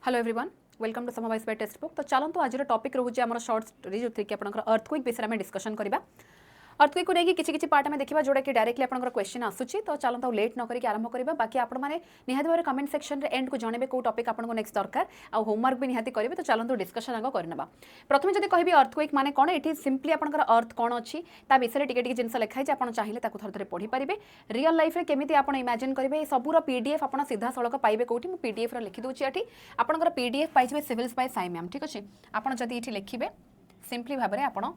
Hello everyone welcome to समवाइस by textbook. तो चलते आज टॉपिक रोचे आम शॉर्ट स्टोरी जो कि अर्थक्वेक विषय में डिस्कशन करवा। अर्थक्वेक को लेकिन किसी पार्ट में देखा जोटा कि डायरेक्टली आपंकर क्वेश्चन आसूची। तो चलते लेट न करके आरंभ करवा। बाकी आपण मैंने निहाती भाव कमेंट सेक्शन रे एंड को जनइबे कौ टॉपिक आपको नेक्स्ट दरकार आ होमवर्क भी निहाती करेंगे। तो चलते डिस्कशन आग करना। प्रथम जब कहि अर्थक्वेक माने कौन ये सिंपली आपंकर अर्थ कौन अच्छी विषय टे जिन लिखाई आप चाहिए थर थे पढ़ी पारे। रियल लाइफ केमी आप इमेजिन करेंगे सबूर पीडीएफ आप सीधा सड़क पाइबे कौटी मुझे पीडीएफ लिखिदे ये आपंकर पीडीएफ पाइबे सिविल्स बाय साई मैम। ठीक अच्छे आपड़ जब ये लिखे सिंपली भाव में आप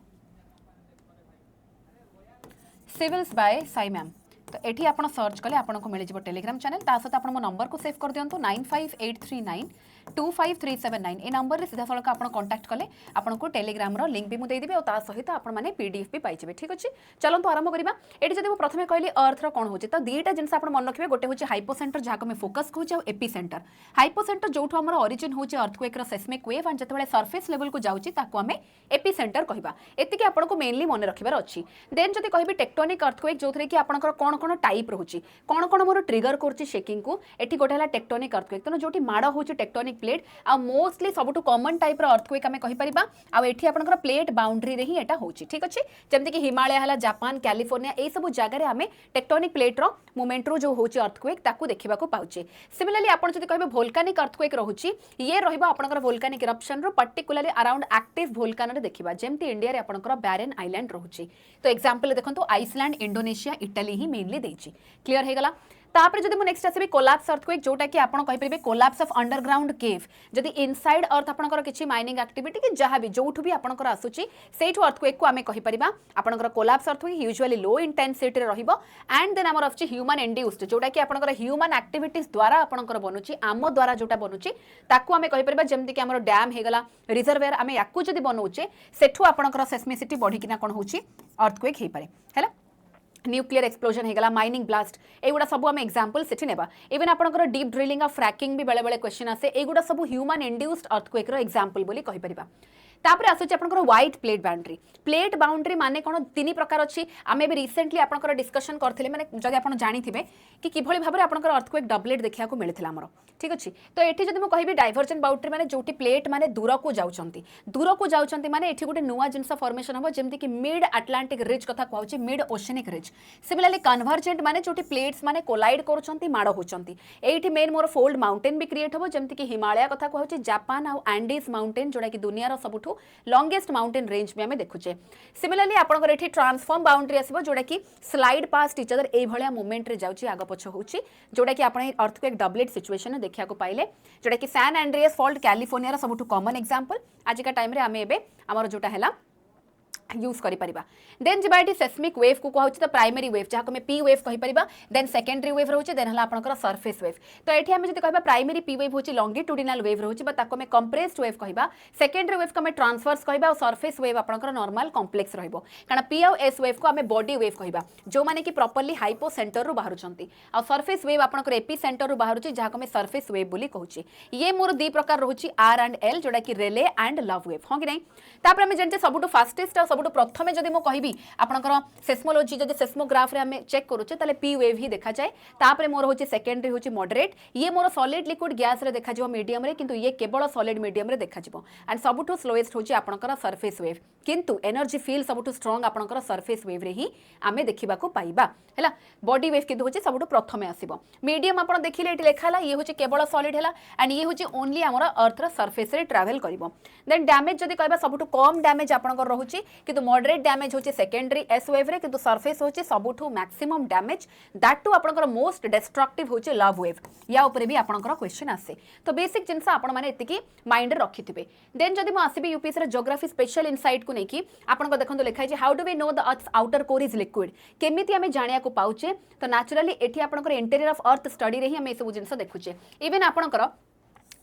सिविल्स बाय साई मैम। तो ये आप सर्च कले आपको मिल जाए टेलीग्राम चैनल। सहित आप मो नंबर को सेव कर दिंतु 9583925379 ए नंबर सीधा सड़क आप कांटेक्ट कले आपको टेलीग्राम लिंक भी मुझे देवी और सहित आपने पीडीएफ भी पाइबे। ठीक अच्छे चलते आरंभ करवा। ये जब प्रथम कहली अर्थ रो कौन हो तो दुईटा जिन आप मन रखिए। गोटे हूँ हाइपोसेंटर जहाँ मैं फोकस कहूँ एपी सेंटर। हाइपोसेंटर जो आम ओरिजिन हूँ अर्थक्वेक सेस्मिक वेव एंड जो सरफेस लेवल को जाऊँगी आम एपी सेंटर कहवा। एतिक आपको मेनली मन रखिबार अच्छी। देन जब कहि टेक्टोनिक अर्थक्वेक जो कि आपंकर कौन कौन टाइप रोचे कौन कौन मोर ट्रिगर कर शेकिंग को एटी गोटे है टेक्टोनिक अर्थक्वेक। तेणु जो माड़ हो टेक्टोनिक प्लेट आ मोस्टली सबुठ कॉमन टाइप अर्थक्वेक आम कहीपर आठी आपंकर प्लेट बाउंड्री रे ही एटा होची। ठीक अच्छे जमती कि हिमालय है जापान कैलिफोर्निया ये सब जगह आम टेक्टोनिक प्लेट रो मूवमेंट रो जो होची अर्थक्वेक ताकू देखा पाचे। सिमिलरली आपन जदि कहबे वोल्कानिक अर्थक्वेक रोची ये रहिबा आपनकर वोल्कानिक इरप्शन रो पर्टिकुलरली अराउंड एक्टिव वोल्कान रे देखिबा जेमती इंडिया रे आपनकर बैरन आइलैंड रोची। तो एग्जांपल देखंतु आइसलैंड इंडोनेशिया इटली ही मेनली देछि। क्लियर हे गला। तापर जदि मु नेक्स्ट आसीबे कोलैप्स अर्थक्वेक जोटा कि आपण कहि परिबे कोलैप्स ऑफ अंडरग्राउंड केव। जदि इनसाइड अर्थ आपनकर किछि माइनिंग एक्टिविटी कि जहां भी जोठु भी आपनकर आसुची सेठु अर्थक्वेक को आमे कहि परिबा आपनकर collapse earthquake usually low intensity रे रहिबो। एंड देन हमर अछि ह्यूमन इंड्यूस्ड जोटा कि आपनकर ह्यूमन एक्टिविटीज द्वारा आपनकर बनुची आम द्वारा जोटा बनुची ताकू आमे कहि परिबा जेमति कि हमर डैम हे गला रिजर्वेयर आमे याकू जदि बनौचे सेठु आपनकर सेस्मिसिटी बढ़ी किना कोन होची अर्थक्वेक हे पारे हैला। न्यूक्लियर एक्सप्लोजन होगा माइनिंग ब्लास्ट एगुड़ा सब आम एग्जांपल से नेबा। इवन आपनकर डीप ड्रिलिंग और फ्रैकिंग भी बेले बेले क्वेश्चन आसे एगुड़ा सब ह्यूमन इंड्यूस्ड अर्थक्वेक रो एग्जांपल बोली कहि परिबा। तापर आसुची आपनकर white plate boundary. Plate boundary माने कोन तीन प्रकार अछि आमे भी रिसेंटली आपनकर डिस्कशन करथिले माने जदि आपन जानिथिबे कि किभଳି भाबरे आपनकर अर्थक्वेक डबलेट देखिया को मिलथिला हमरो। ठीक अछि तो एठी जदि म कहिबे डाइवर्जेंट बाउंड्री माने जोटी प्लेट माने दूर को जाउचंती माने एठी गोटे नुवा जिंस फॉर्मेशन हबो जेमति कि मिड अटलांटिक रिज कथा कहउची mid oceanic ridge. Similarly convergent माने जोटी प्लेट्स माने कोलाइड करूचंती माड़ होचंती एठी मेन मोर फोल्ड माउंटेन भी क्रिएट हबो जेमति कि हिमालय कथा कहउची जापान आ एंडीज माउंटेन जोडा कि दुनिया रो सबुठू लॉन्गेस्ट माउंटेन रेंज में आम देखुचे। सिमिलरली आपनकर एठी ट्रांसफॉर्म बाउंड्री आसीबो जोडा कि स्लाइड पास्ट ईच अदर ए भलिया मूवमेंट रे जाउची आग पछ होउची जोडा कि आपण अर्थक्वेक डबलेट सिचुएशन में देखिया को पाइले जोडा कि सैन एंड्रियास फॉल्ट कैलिफोर्निया रो सबुठू कॉमन एग्जांपल आज का टाइम रे आमे एबे हमर जोटा हैला यूज करि परिबा। देन जिबाइटी सेस्मिक वेव को कहउची त प्राइमरी वेव जहा को में पी वेव कहि परिबा। देन सेकेंडरी वेव रहउची देन हला आपनकर सरफेस वेव। तो एठी हम जति कहबा प्राइमरी पी वेव होची लॉन्गिट्यूडिनल वेव रहउची बा ताको में कंप्रेस्ड वेव कहिबा। सेकेंडरी वेव को में ट्रांसवर्स कहिबा और सरफेस वेव आपनकर नॉर्मल कॉम्प्लेक्स रहइबो कारण पी और एस वेव को हमें बॉडी वेव कहिबा जो माने कि प्रॉपर्ली हाइपो सेंटर रु बाहरुचंती और सरफेस वेव आपनकर एपी सेंटर रु बाहरुची जहा को में सरफेस वेव बोली कहउची। ये मोर दी प्रकार रहउची आर एंड एल जोडा कि रेले एंड लव वेव हो कि नहीं। तापर हम जानते सबुटो फास्टेस्ट और सबुटो प्रथमे जदि मो कहिबी आपनकर सेस्मोलॉजी जदि सेस्मोग्राफ रे हम चेक करूचे ताले पी वेव ही देखा जाए। तापर मोर होची सेकेंडरी होची मॉडरेट ये मोर सॉलिड लिक्विड गैस रे देखा जिवो मीडियम रे किंतु ये केवल सॉलिड मीडियम रे देखा जिवो। एंड सबुठो स्लोएस्ट होची आपनकर सरफेस वेव किंतु एनर्जी फील सबुठो स्ट्रांग आपनकर सरफेस वेव रे ही आमे देखिबा को पाइबा हैला। बॉडी वेव किंतु होची सबुठो प्रथमे आसीबो। मीडियम आपन देखिले एटी लेखाला ये होची केवल सॉलिड हैला एंड ये होची ओनली हमर अर्थ रा सरफेस रे ट्रैवल करिवो। देन डैमेज जदि कहबा सबुठो कम डैमेज आपनकर रहउची किंतु मॉडरेट डैमेज होची सेकेंडरी एस वेव रे किंतु सरफेस होची सबुठो मैक्सिमम डैमेज दैट टू आपनकर मोस्ट डिस्ट्रक्टिव होची लव वेव। या ऊपर भी आपनकर क्वेश्चन आसे तो बेसिक जिंस आपण माने एतिकी माइंड रे रखिथिबे। देन जदि म आसीबे यूपीएससी रे ज्योग्राफी स्पेशल इनसाइट को नेकी आपनको देखंतो लिखाइ जे how do we know the earth's outer core is liquid केमिति हमें जानिया को पाउचे। तो नेचुरली एठी आपनकर इंटीरियर ऑफ अर्थ स्टडी रे ही हम ए सब जिंस देखुचे। इवन आपनकर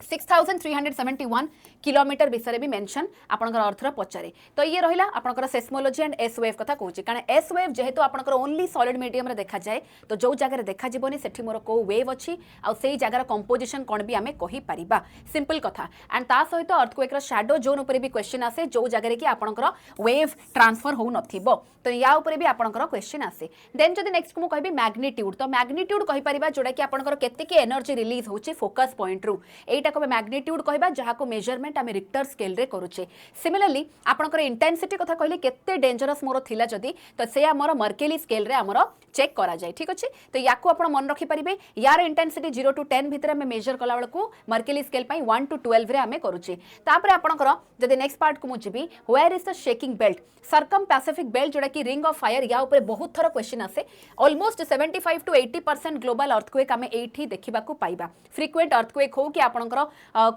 6371 किलोमीटर विषय भी मेंशन आपनकर अर्थ रा पचारे। तो ये रहिला आपनकर सेस्मोलॉजी एंड एस वेव कथा कहूची कारण एस वेव जेहेतु आपनकर ओनली सॉलिड मीडियम रे देखा जाए तो जो जगह देखा जीवनी सेठी मोर को वेव अछि आ सेही जगह कंपोजिशन कोन भी आमे कहि परिबा सिंपल कथा। एंड ता सहित अर्थक्वेक रा शैडो जोन ऊपर भी क्वेश्चन आसे जो जगह रे कि आपनकर वेव ट्रांसफर हो नथिबो तो या ऊपर भी आपनकर क्वेश्चन आसे। देन जदि नेक्स्ट को कहबी मैग्नीट्यूड तो मैग्नीट्यूड कहि परिबा जोडा कि आपनकर केते की एनर्जी रिलीज होची फोकस पॉइंट रु एटा एटा को मैग्नीट्यूड कहबा जहा को मेजरमेंट आम रिक्टर स्केल रे करूचे सिमिलरली आपनकर इंटेंसिटी कथा कहले केते डेंजरस मोर थिला जदी तो से हमर मर्केली स्केल रे हमर चेक करा जाय ठीक अछि तो याको आपण मन रखि परिबे यार इंटेंसिटी 0 टू 10 भितर में मेजर कला बेलको मर्केली स्केल पई 1 टू 12 रे हमें करूचे तापर आपनकर जदी नेक्स्ट पार्ट को मुजिबी where is the shaking belt circum Pacific belt जोड़ा कि रिंग ऑफ फायर या ऊपर बहुत थर क्वेश्चन आसे ऑलमोस्ट 75 टू 80% ग्लोबल अर्थक्वेक आमे एठी देखिबा को पाइबा फ्रीक्वेंट अर्थक्वेक हो कि आपनकर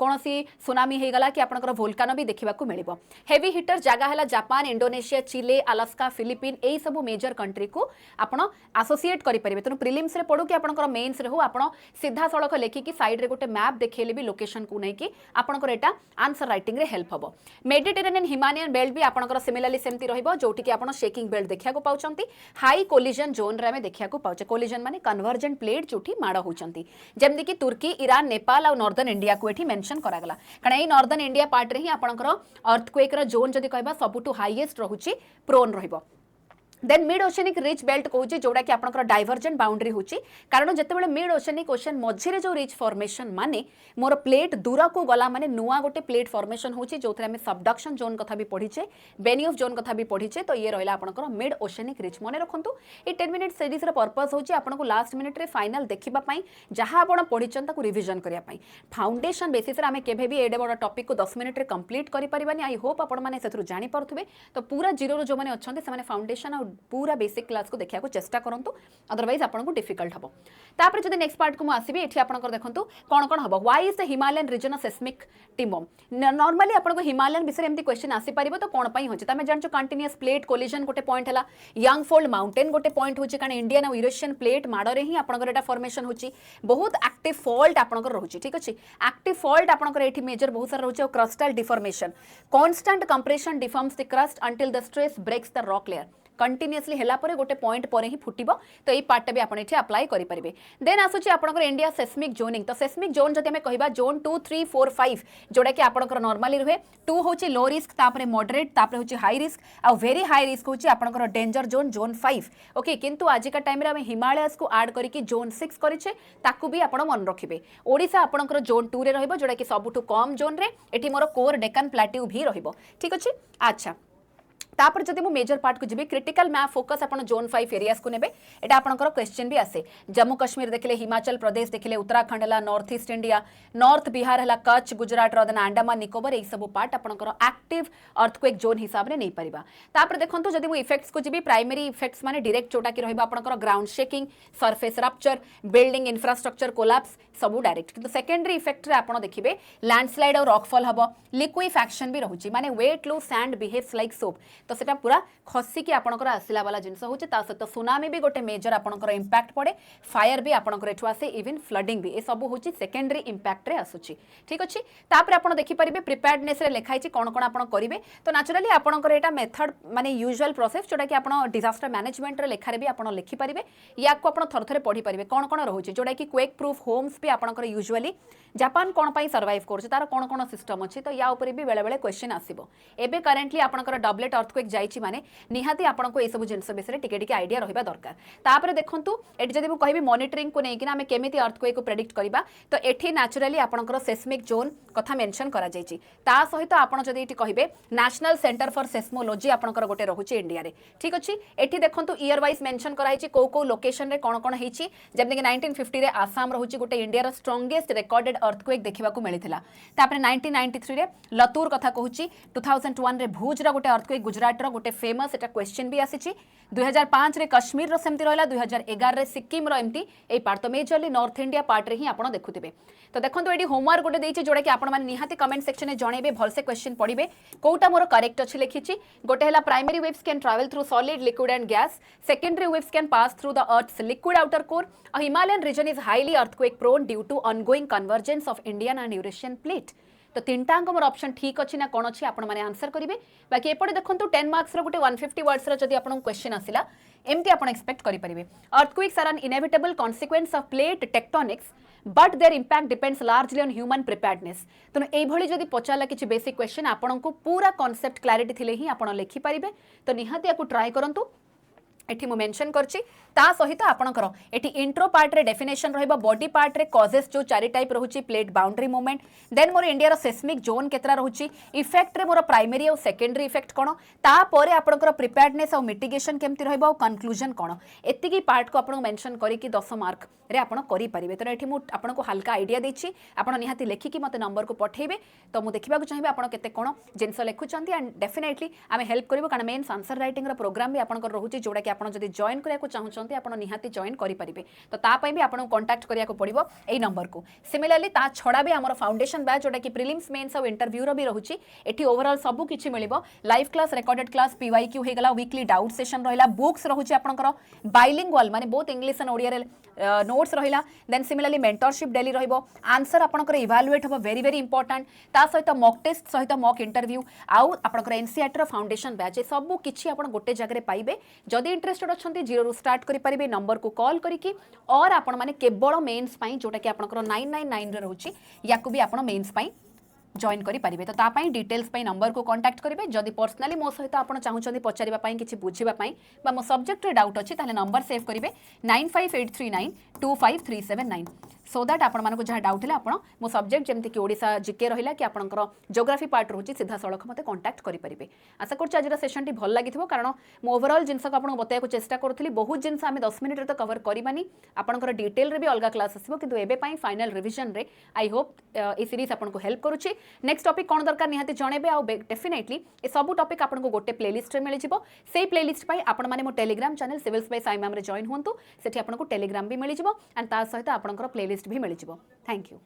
कोनोसी सुनामी हे गला कि आपनकर वोल्कानो भी देखिबा को मिलिबो हेवी हिटर जागा हला जापान इंडोनेशिया चिले अलास्का फिलिपिन एई सब मेजर कंट्री को आपण एसोसिएट करि परिबे तनु प्रीलिम्स रे पडो कि आपनकर मेंस रे हो आपण सीधा सड़क लेखि कि साइड रे गोटे मैप देखेले भी लोकेशन को नै कि आपनकर एटा आंसर राइटिंग रे हेल्प हबो मेडिटेरेनियन हिमालयन बेल्ट भी आपनकर सिमिलरली सेमती रहिबो जोटी कि आपण शेकिंग बेल्ट देखिया को पाउचंती हाई कोलिजन जोन रे हमें देखिया को पाउचे कोलिजन माने कन्वर्जेंट प्लेट जोटी माड़ होचंती जेमदी कि तुर्की ईरान नेपाल और नॉर्दर्न इंडिया को एठी मेंशन करागला कारण ए नॉर्दर्न इंडिया पार्ट रे ही आपनकर अर्थक्वेक रा जोन जदी कहबा सबुटु हाईएस्ट रहुची प्रोन रहिबो then mid oceanic ridge belt कहूँ जोड़ा कि आपंकर डाइवर्जेंट बाउंड्री होची कारण जितेबाला मिड ओशनिक ओशन मझे जो रिच फॉर्मेशन माने मोर प्लेट दूर को गला माने नुआ गोटे प्लेट फॉर्मेशन होची जो आम सबडक्शन जोन कथा भी पढ़ीचे बेनियोफ जोन कथा भी पढ़ीचे तो ये रहा आपंकर मिड ओशनिक रिच मन रखु ये 10 मिनिट सीरीज पर्पज होची आपको लास्ट मिनिट रे फाइनल देखा जहाँ आप पढ़ी रिविजन करने फाउंडेशन बेसिस आम केवे भी एडे बड़ टॉपिक को 10 मिनिट रे कंप्लीट करें आई होप आपने जापे तो पूरा जीरो जो मैंने अच्छा से फाउंडेशन पूरा बेसिक क्लास को देखा चेष्टा करूँ अदरवाइज आपको डिफिकल्ट हम तापर जब नेक्स्ट पार्ट को मुझे ये आपको देखो कौन कौन हम why is the Himalayan region seismic टिमोम नॉर्मली आपको हिमालयन विषय एमती क्वेश्चन आसीपर तो कौन हो तुम जान कंटिन्यूअस प्लेट कोलिजन गोटे पॉइंट है यंग फोल्ड माउंटेन गोटे पॉइंट हो कारण इंडियन और यूरोपियन प्लेट माड़े ही आपंकर फॉर्मेशन हो बहुत एक्टिव फॉल्ट आपंकर रोचे ठीक अच्छे एक्टिव फॉल्ट आपंकर ये मेजर बहुत सारा रोचे crustal deformation constant compression deforms the crust until the stress breaks the rock layer continuously हला परे गोटे पॉइंट पर ही फुटिबो तो ये पार्ट भी आपण एठी अप्लाई करि परिबे देन आसुची आपनकर इंडिया सेस्मिक जोनिंग तो सेस्मिक जोन जदि हमें कहबा जोन 2 3 4 5 जोड़ा कि आपनकर नॉर्मली रहे 2 होची लो रिस्क तापरे मॉडरेट तापरे होची हाई रिस्क आ वेरी हाई रिस्क होची आपनकर डेंजर जोन जोन 5 ओके किंतु आज का टाइम रे हम हिमालयस को ऐड करी कि जोन 6 करिछे ताकू भी आपण मन रखिबे ओडिसा आपनकर जोन 2 रे रहइबो जोड़ा कि सबुठु कम जोन रे एठी मोर कोर डेकन प्लेट्यू भी रहइबो ठीक अछि अच्छा तापर जदि मु मेजर पार्ट को जीबी क्रिटिकल मैप फोकस आपण जोन 5 एरियाज को नेबे एटा आपनकर क्वेश्चन भी आसे जम्मू कश्मीर देखले हिमाचल प्रदेश देखले उत्तराखंड हला north east India north Bihar हला कच्छ गुजरात रदन अंडमान निकोबर ए सब पार्ट आपनकर एक्टिव अर्थक्वेक जोन हिसाब रे नै परिबा तापर देखंतु जदि मु इफेक्ट्स को जीबी प्राइमरी इफेक्ट्स माने डायरेक्ट जोटा कि रहबा आपनकर ground shaking surface rupture building infrastructure collapse सब डायरेक्ट किंतु सेकेंडरी इफेक्ट रे आपण देखिबे लैंडस्लाइड और रॉकफॉल हबो लिक्विफैक्शन भी रहउची माने weight lose sand behaves like soap तो सेटा पूरा खसिकी आपणकर आसला वाला जिनस होचे ता सहित सुनामी भी गोटे मेजर आपणकर इंपैक्ट पड़े फायर भी आपणकर एठु आसे इवन फ्लडिंग भी ए सब होची सेकेंडरी इंपैक्ट रे आसुची ठीक अछि तापर आपण देखि परिबे प्रिपेयर्डनेस रे लेखाइछि कोन कोन आपण करिवे तो नेचुरली आपणकर एटा मेथड माने यूजुअल प्रोसेस जोटा कि आपण डिजास्टर मैनेजमेंट रे लेखा रे भी आपण लिखि परिबे या को आपण थर थरे पढी परिबे कोन कोन रहउछि जोटा कि क्वेक प्रूफ होम्स भी आपणकर यूजुअली जापान कोन पई सर्वाइव करछ तार कोन कोन सिस्टम अछि तो या ऊपर भी बेले बेले क्वेश्चन आसीबो एबे करेंटली आपणकर डबलेट अर्थक्वेक जाईछि माने निहाती आपनको ए सब जिनस विषय टिके टिके आइडिया रहिबा दरकार तापर देखंतु एठी जदि मु कहबी मॉनिटरिंग को नै कि आमे केमिति अर्थक्वेक को प्रेडिक्ट करबा तो एठी नेचुरली आपनकर सेस्मिक जोन कथा मेंशन करा जाईछि ता सहित आपण जदि एठी कहबे नेशनल सेंटर फॉर सेस्मोलॉजी आपनकर गोटे रहुछि इंडिया रे ठीक अछि एठी देखंतु ईयर वाइज मेंशन कराइछि को लोकेशन रे कोन कोन हेछि जेमति कि 1950 रे आसाम रहुछि गोटे इंडिया रो स्ट्रांगेस्ट रिकॉर्डेड अर्थक्वेक देखिबा को मिलिथिला तापर 1993 रे लतूर कथा कहूछि 2001 रे भुज रा गोटे अर्थक्वेक गुजरात रो गोटे फेमस एटा क्वेश्चन भी आसीछि 2005 रे कश्मीर रो सेमति रहला 2011 रे सिक्किम रो एमती ए पार्ट तो मेजरली नॉर्थ इंडिया पार्ट रे ही आपण देखुथिबे तो देखंतु एडी होमवर्क गोटे देइछि जोडा कि आपण माने निहाती कमेंट सेक्शन में जणेबे भलसे क्वेश्चन पढिबे कोटा मोर करेक्ट अछि लिखिछि गोटे हला primary waves can travel through solid liquid and gas secondary waves can pass through the earth's liquid outer core a Himalayan region is highly earthquake prone due to ongoing convergence of Indian and Eurasian plate तो तीनटांग मोर option ठीक अछि ना कोन अछि आपण माने answer करिवे बाकी एपटे देखंतु 10 मार्क्स रो गोटे 150 वर्ड्स रो जदि आपण क्वेश्चन आसिला एमती आपण एक्सपेक्ट करि परिवे earthquakes are an inevitable consequence of plate tectonics but their impact depends largely on human preparedness तो एई भली जदि पचाला किछि बेसिक क्वेश्चन आपण को पूरा कांसेप्ट क्लैरिटी थिले ही आपण लिखि परिवे तो निहाती याकू ट्राई करंतु एठी मु मेंशन करछि ता सहित आपणकर एठी इंट्रो पार्ट रे डेफिनेशन रहइबो बॉडी पार्ट रे कॉजेस जो चारि टाइप रहउछि प्लेट बाउंड्री मूवमेंट देन मोर इंडिया रो सेस्मिक जोन केतरा रहउछि इफेक्ट रे मोर प्राइमरी और सेकेंडरी इफेक्ट कोन ता परे आपणकर प्रिपेयर्डनेस और मिटिगेशन केमति रहइबो और कंक्लूजन कोन एतिकी पार्ट को आपण मेंशन करी कि 10 मार्क रे आपण करि परिबे तो एठी मु आपण को हल्का आइडिया देछि आपण निहाती लेखि कि मते नंबर को पठेबे तो मु देखिबा को चाहिबे आपण केते कोन जिंस लेखुचंती एंड डेफिनेटली आमे हेल्प करबो कारण मेन आंसर राइटिंग रो प्रोग्राम भी आपण को रहउछि जोडा कि आपण जदि जॉइन करिया को चाहुचंती आपण निहाती जॉइन करि परिबे तो ता पई भी आपण कांटेक्ट करिया को पड़िबो एई नंबर को सिमिलरली ता छडा भी हमर फाउंडेशन बैच जोडा कि प्रीलिम्स मेंस और इंटरव्यू रो भी रहउछि एठी ओवरऑल सब किछि मिलिबो live class recorded class PYQ हे गला वीकली डाउट सेशन रहिला बुक्स रहउछि आपनकर बाइलिंगुअल माने बोथ इंग्लिश एंड ओडिया रे नोट्स रहिला देन सिमिलरली मेंटरशिप डेली रहिबो आंसर आपनकर इवैल्यूएट हो वेरी वेरी इंपोर्टेंट ता सहित मॉक टेस्ट सहित मॉक इंटरव्यू आउ आपनकर एनसीईआरटी रो फाउंडेशन बैच ए सब किछि आपण गोटे जगह रे पाइबे जदि इंटरेस्टेड अछंती जीरो रु स्टार्ट करि परिबे नंबर को कॉल करिकि और आपण माने केवल मेंस पई जोटा कि आपनकर 999 रे रहउछि याकु भी आपण मेंस पई जॉइन करि परिबे तो ता पई डिटेल्स पई नंबर को कांटेक्ट करिवे जदि पर्सनली मो सहित आपण चाहुचंती पचारिबा पई किछि बुझिबा पई बा मो सब्जेक्ट रे डाउट अछि ताले नंबर सेव करिवे 9583925379 सो दैट आपण मानको जहा डाउट हैला आपण मो सब्जेक्ट जेमति कि ओडिसा जीके रहिला कि आपणकर ज्योग्राफी पार्ट रहउछि सीधा सड़क मते कांटेक्ट करि परिबे आशा करछि आज सेशन टी भल लागिथिबो कारण मो ओवरऑल जिंस को आपण बताया को चेष्टा करथली बहुत जिंस आमे 10 मिनिट रे तो कवर करिबानी आपणकर डिटेल रे भी अलगा क्लास आसीबो किंतु एबे पई फाइनल रिवीजन रे आई होप ए सीरीज आपण को हेल्प करूछि नेक्स्ट टॉपिक कोन दरकार निहाती जणेबे आ डेफिनेटली ए सब टॉपिक आपण को गोटे प्लेलिस्ट रे मिलि जिवो सेही प्लेलिस्ट पई आपण माने मो Telegram channel civils by Sai ma'am रे जॉइन होंतु सेठी आपण को टेलीग्राम भी मिलि जिवो एंड ता सहित आपणकर प्लेलिस्ट भी मिलि जिवो थैंक यू।